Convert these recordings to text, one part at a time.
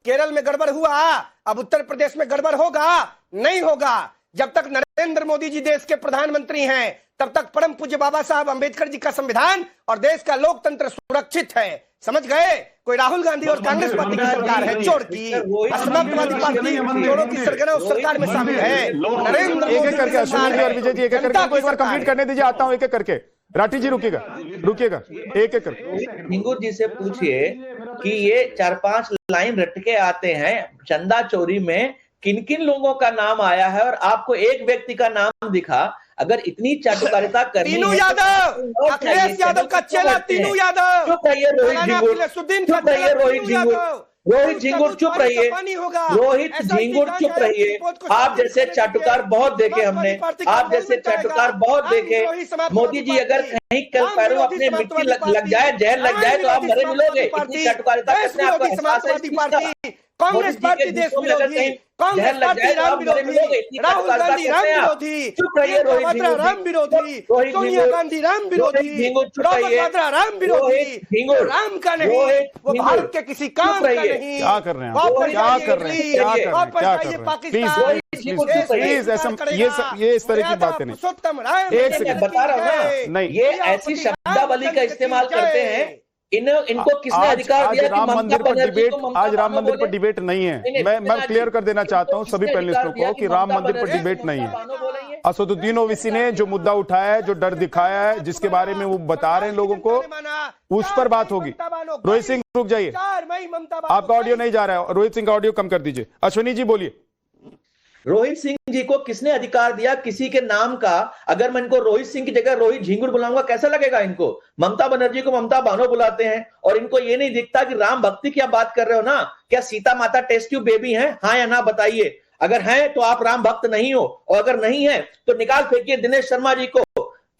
केरल में गड़बड़ हुआ, अब उत्तर प्रदेश में गड़बड़ होगा? नहीं होगा। जब तक नरेंद्र मोदी जी देश के प्रधानमंत्री हैं, तब तक परम पूज्य बाबा साहब अंबेडकर जी का संविधान और देश का लोकतंत्र सुरक्षित है। समझ गए? कोई राहुल गांधी और कांग्रेस पार्टी की सरकार है चोर की, समाजवादी पार्टी चोरों की सरकार उस सरकार में शामिल है। नरेंद्र मोदी एक करके अश्विनी जी और विजय जी एक एक करके एक बार कंप्लीट करने दीजिए। आता हूं एक एक करके। राठी जी रुकिएगा एक एक करके। झिंगुर जी से पूछिए कि ये 4-5 लाइन रट के आते हैं, चंदा चोरी में किन किन लोगों का नाम आया है और आपको एक व्यक्ति का नाम दिखा। अगर इतनी चाटुकारिता करनी है, तीनू यादव, अखिलेश यादव का चेला तीनू यादव, चुप रहिए रोहित झिंगुर, चुप रहिए रोहित झिंगुर, रोहित झिंगुर चुप रहिए, रोहित झिंगुर चुप रहिए। आप जैसे चाटुकार बहुत देखे हमने, आप जैसे चाटुकार बहुत देखे। मोदी जी अगर कहीं कल पैरों अपने मिट्टी लग जाए, जहर लग जाए तो आप मरे मिलोगे। इतनी चाटुकारिता करने आपको एहसास है इस चीज का? कांग्रेस पार्टी देश विरोधी, कांग्रेस पार्टी राम विरोधी, राहुल गांधी राम विरोधी, चुप रहिए रोहित झिंगुर, राम विरोधी, सोनिया गांधी राम विरोधी, रॉबर्ट वाड्रा राम विरोधी, राम का नहीं, वो भारत के किसी काम का नहीं। क्या कर रहे हैं? क्या कर रहे हैं? वापस आइए पाकिस्तान। प्लीज ये इस तरह की बातें नहीं। एक सेकंड बता रहा हूँ ना, नहीं, ये ऐसी शब्दावली का इस्तेमाल करते हैं। इनको किसने अधिकार दिया कि राम ममता मंदिर पर बनर्जी डिबेट, को ममता आज राम बानो मंदिर पर बोले? डिबेट नहीं है। नहीं, मैं क्लियर कर देना चाहता हूं सभी किसने पैनलिस्टों अधिकार को दिया कि राम ममता मंदिर पर बनर्जी डिबेट को नहीं ममता है। बानो बोलेंगे? असदुद्दीन ओवैसी ने जो मुद्दा उठाया है, जो डर दिखाया है, जिसके बारे में वो बता रहे हैं लोगों को, उस पर बात होगी। रोहित सिंह रुक जाइए, आपका ऑडियो नहीं जा रहा है। रोहित सिंह का ऑडियो कम कर दीजिए। अश्विनी जी बोलिए। रोहित सिंह जी को किसने अधिकार दिया किसी के नाम का? अगर मैं इनको रोहित सिंह की जगह रोहित झिंगुर बुलाऊंगा कैसा लगेगा इनको? ममता बनर्जी को ममता बानो बुलाते हैं और इनको ये नहीं दिखता कि राम भक्ति की आप बात कर रहे हो ना, क्या सीता माता टेस्ट ट्यूब बेबी हैं? हाँ या ना बताइए। अगर हैं तो आप राम भक्त नहीं हो, और अगर नहीं है तो निकाल फेंकिए दिनेश शर्मा जी को।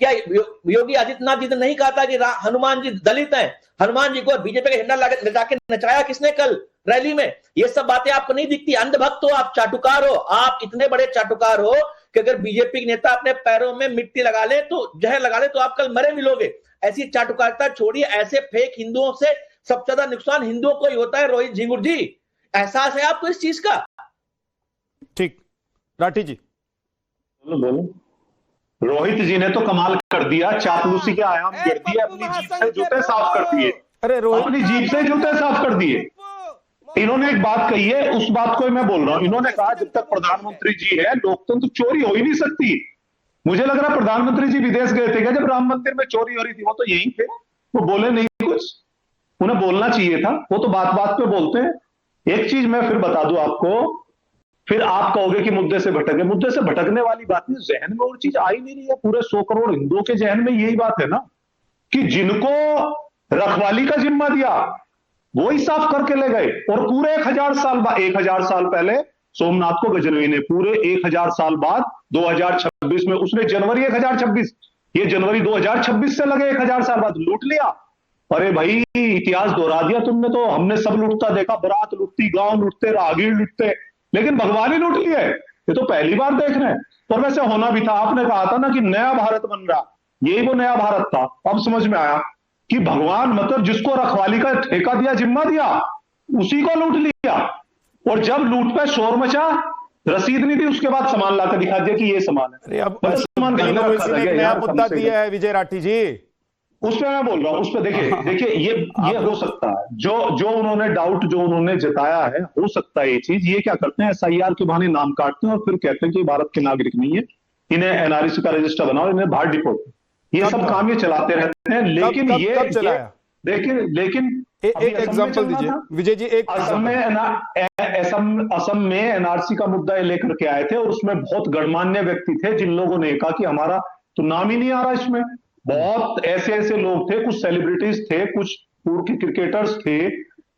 क्या योगी आदित्यनाथ जी ने नहीं कहा था कि हनुमान जी दलित हैं? हनुमान जी को बीजेपी का झंडा लगा के नचाया किसने कल रैली में? ये सब बातें आपको नहीं दिखती? अंधभक्त हो आप, चाटुकार हो आप, इतने बड़े चाटुकार हो कि अगर बीजेपी के नेता अपने पैरों में मिट्टी लगा ले, तो जहर लगा ले, तो आप कल मरे मिलोगे। ऐसी चाटुकारिता छोड़िए। ऐसे फेक हिंदुओं से सबसे ज्यादा नुकसान हिंदुओं को ही होता है। रोहित झिंगुर जी, एहसास है आपको इस चीज का? ठीक, राठी जी बोलो। रोहित जी ने तो कमाल कर दिया, चापलूसी के आयाम गिर दिए, अपनी जीप से जूते साफ कर दिए। अरे रोहित, अपनी जीप से जूते साफ कर दिए। इन्होंने एक बात कही है, उस बात को मैं बोल रहा हूं। इन्होंने कहा जब तक प्रधानमंत्री जी है लोकतंत्र चोरी हो ही नहीं सकती। मुझे लग रहा प्रधानमंत्री जी विदेश गए थे क्या जब राम मंदिर में चोरी हो रही थी? वो तो यहीं थे, वो बोले नहीं कुछ, उन्हें बोलना चाहिए था। वो तो बात बात पे बोलते हैं। एक चीज मैं फिर बता दूं आपको, फिर आप कहोगे कि मुद्दे से भटके। मुद्दे से भटकने वाली बात नहीं, जहन में और चीज आई नहीं रही है। पूरे 100 करोड़ हिंदुओं के जहन में यही बात है ना कि जिनको रखवाली का जिम्मा दिया वो ही साफ करके ले गए। और पूरे 1000 साल पहले सोमनाथ को गजनवी ने, पूरे 1000 साल बाद 2026 में, उसने जनवरी 1026, ये जनवरी 2026 से लगे 1000 साल बाद लूट लिया। अरे भाई इतिहास दोहरा दिया तुमने तो। हमने सब लूटता देखा, बारात लूटती, गांव लूटते, राहगीर लूटते, लेकिन भगवान ही लूट लिया है। ये तो पहली बार देख रहे हैं। और वैसे होना भी था। आपने कहा था ना कि नया भारत बन रहा, यही वो नया भारत था। अब समझ में आया कि भगवान मतलब जिसको रखवाली का ठेका दिया, जिम्मा दिया, उसी को लूट लिया। और जब लूट पे शोर मचा, रसीद नहीं दी, उसके बाद सामान लाकर दिखा दिया कि ये सामान है। अरे अब नया मुद्दा दिया है विजय राठी जी, उस पर मैं बोल रहा हूं। उस पर देखिए ये हो सकता है जो उन्होंने डाउट जो उन्होंने जताया है, हो सकता है ये चीज। ये क्या करते हैं, SIR के बहाने नाम काटते हैं और फिर कहते हैं कि भारत के नागरिक नहीं है, इन्हें NRC का रजिस्टर बनाओ, इन्हें बाहर डिपोर्ट। ये सब काम ये चलाते रहते हैं। लेकिन कब चलाया? लेकिन एक एग्जांपल दीजिए विजय जी। एक असम में NRC का मुद्दा लेकर के आए थे और उसमें बहुत गणमान्य व्यक्ति थे जिन लोगों ने कहा कि हमारा तो नाम ही नहीं आ रहा इसमें। बहुत ऐसे लोग थे, कुछ सेलिब्रिटीज थे, कुछ पूर्व के क्रिकेटर्स थे,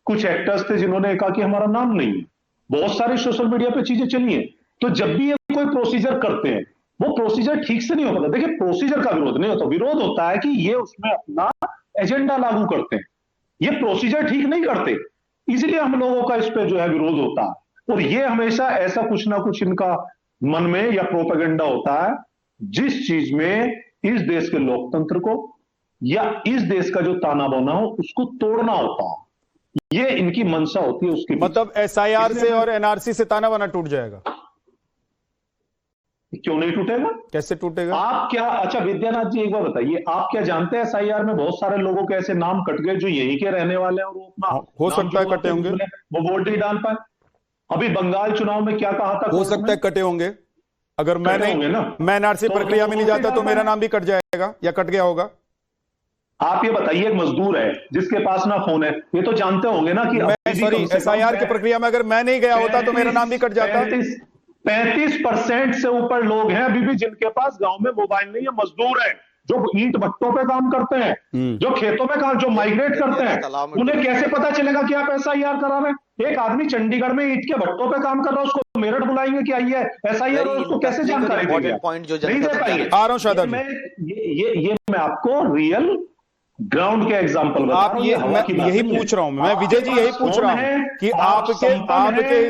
कुछ एक्टर्स थे जिन्होंने कहा कि हमारा नाम नहीं है। बहुत सारी सोशल मीडिया पे चीजें चली हैं। तो जब भी ये कोई प्रोसीजर करते हैं, वो प्रोसीजर ठीक से नहीं हो पाता। देखिए प्रोसीजर का विरोध नहीं होता, विरोध होता है कि ये उसमें अपना एजेंडा लागू करते हैं, ये प्रोसीजर ठीक नहीं करते, इसलिए हम लोगों का इस पे जो है विरोध होता है। और ये हमेशा ऐसा कुछ ना कुछ इनका मन में या प्रोपेगेंडा होता है जिस चीज में इस देश के लोकतंत्र को या इस देश का जो ताना बाना हो उसको तोड़ना होता है। ये इनकी मंशा होती है उसकी। मतलब एसआईआर से और एनआरसी से ताना बाना टूट जाएगा? क्यों नहीं टूटेगा? कैसे टूटेगा? आप क्या, अच्छा विद्यानाथ जी एक बार बताइए, आप क्या जानते हैं एसआईआर में बहुत सारे लोगों के ऐसे नाम कट गए जो यहीं के रहने वाले हैं और वो अपना हो सकता है कटे होंगे, वो वोट नहीं डाल पाए। अभी बंगाल चुनाव में क्या कहा था? हो सकता है कटे होंगे। अगर मैं नहीं, मैं एनआरसी प्रक्रिया में नहीं जाता तो मेरा नाम भी कट जाएगा या कट गया होगा। आप ये बताइए, एक मजदूर है जिसके पास ना फोन है, ये तो जानते होंगे ना कि मैं सॉरी एसआईआर की प्रक्रिया में अगर मैं नहीं गया होता तो मेरा नाम भी कट जाता। 35% से ऊपर लोग हैं अभी भी जिनके पास गांव में मोबाइल नहीं है, मजदूर हैं जो ईंट भट्टों पे काम करते हैं, जो खेतों में काम, जो माइग्रेट करते हैं, उन्हें कैसे पता चलेगा कि आप एसआईआर करा रहे हैं? एक आदमी चंडीगढ़ में ईंट के भट्टों पे काम कर रहा है, उसको मेरठ बुलाएंगे कि आइए एसआईआर, उसको कैसे जानकारी देंगे? नहीं दे पाएंगे। आ रहा हूं शादाब, ये मैं आपको रियल ग्राउंड के एग्जांपल बता रहा हूं। मैं यही पूछ रहा हूं, मैं विजय जी यही पूछ रहा हूं कि आपके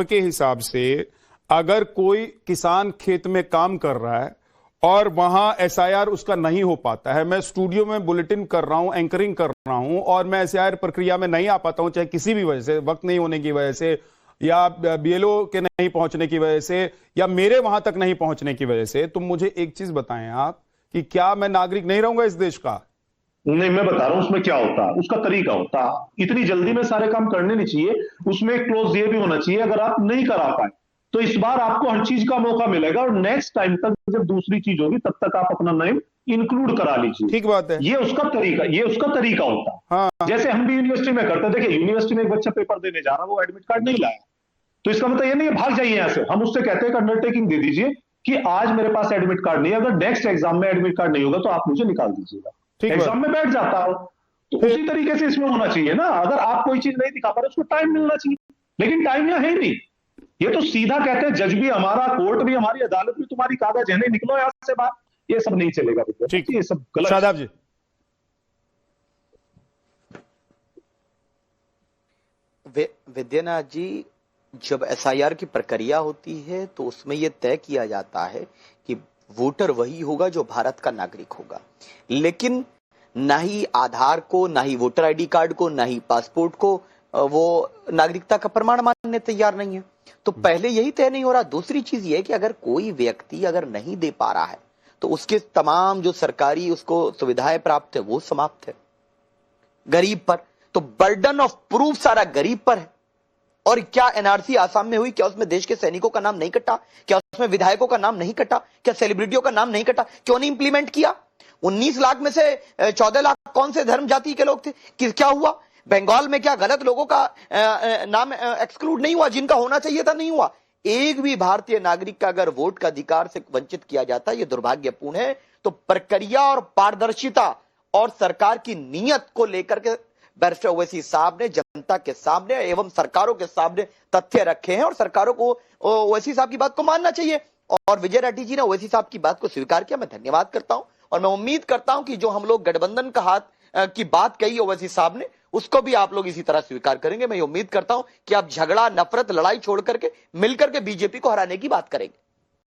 हिसाब से अगर कोई किसान खेत में काम कर रहा है और वहां एसआईआर उसका नहीं हो पाता है, मैं स्टूडियो में बुलेटिन कर रहा हूं, एंकरिंग कर रहा हूं और मैं एसआईआर प्रक्रिया में नहीं आ पाता हूं, चाहे किसी भी वजह से, वक्त नहीं होने की वजह से या बीएलओ के नहीं पहुंचने की वजह से या मेरे वहां तक नहीं पहुंचने की वजह से, तो मुझे एक चीज बताएं आप कि क्या मैं नागरिक नहीं रहूंगा इस देश का? नहीं, मैं बता रहा हूं उसमें क्या होता है, उसका तरीका होता है। इतनी जल्दी में सारे काम करने नहीं चाहिए, उसमें एक क्लोज ये भी होना चाहिए, अगर आप नहीं करा पाए तो इस बार आपको हर चीज का मौका मिलेगा और नेक्स्ट टाइम तक जब दूसरी चीज होगी तब तक आप अपना नाम इंक्लूड करा लीजिए। ठीक बात है, ये उसका तरीका होता है। हाँ। जैसे हम भी यूनिवर्सिटी में करते हैं, देखिए यूनिवर्सिटी में एक बच्चा पेपर देने जा रहा है, वो एडमिट कार्ड नहीं लाया, तो इसका मतलब ये नहीं है भाग जाइए यहां से, हम उससे कहते हैं अंडरटेकिंग दे दीजिए कि आज मेरे पास एडमिट कार्ड नहीं है, अगर नेक्स्ट एग्जाम में एडमिट कार्ड नहीं होगा तो आप मुझे निकाल दीजिएगा। एग्जाम में बैठ जाता हो, तो उसी तरीके से इसमें होना चाहिए ना। अगर आप कोई चीज नहीं दिखा पा रहे उसको टाइम मिलना चाहिए, लेकिन टाइम यहां है नहीं। ये तो सीधा कहते हैं जज भी हमारा, कोर्ट भी हमारी, अदालत भी तुम्हारी, कागज है नहीं, निकलो यहां से बाहर, ये सब नहीं चलेगा। ठीक, ये सब गलत। शादाब जी, विद्यानाथ जी, जब एसआईआर की प्रक्रिया होती है तो उसमें यह तय किया जाता है कि वोटर वही होगा जो भारत का नागरिक होगा, लेकिन ना ही आधार को, ना ही वोटर आईडी कार्ड को, ना ही पासपोर्ट को वो नागरिकता का प्रमाण मानने तैयार नहीं है। तो पहले यही तय नहीं हो रहा। दूसरी चीज ये है कि अगर कोई व्यक्ति अगर नहीं दे पा रहा है तो उसके तमाम जो सरकारी उसको सुविधाएं प्राप्त है वो समाप्त है गरीब पर। तो बर्डन ऑफ प्रूफ सारा गरीब पर है। और क्या एनआरसी आसाम में हुई? क्या उसमें देश के सैनिकों का नाम नहीं कटा? क्या उसमें विधायकों का नाम नहीं कटा? क्या सेलिब्रिटियों का नाम नहीं कटा? क्यों नहीं इंप्लीमेंट किया? 19 लाख में से 14 लाख कौन से धर्म जाति के लोग थे? क्या हुआ? बंगाल में क्या गलत लोगों का नाम एक्सक्लूड नहीं हुआ? जिनका होना चाहिए था नहीं हुआ। एक भी भारतीय नागरिक का अगर वोट का अधिकार से वंचित किया जाता है, यह दुर्भाग्यपूर्ण है। तो प्रक्रिया और पारदर्शिता और सरकार की नीयत को लेकर के बैरिस्टर ओवैसी साहब ने जनता के सामने एवं सरकारों के सामने तथ्य रखे हैं और सरकारों को ओवैसी साहब की बात को मानना चाहिए। और विजय रेड्डी जी ने ओवैसी साहब की बात को स्वीकार किया, मैं धन्यवाद करता हूं। और मैं उम्मीद करता हूं कि जो हम लोग गठबंधन का हाथ की बात कही ओवैसी साहब ने, उसको भी आप लोग इसी तरह स्वीकार करेंगे। मैं ये उम्मीद करता हूं कि आप झगड़ा, नफरत, लड़ाई छोड़ करके मिलकर के बीजेपी को हराने की बात करेंगे।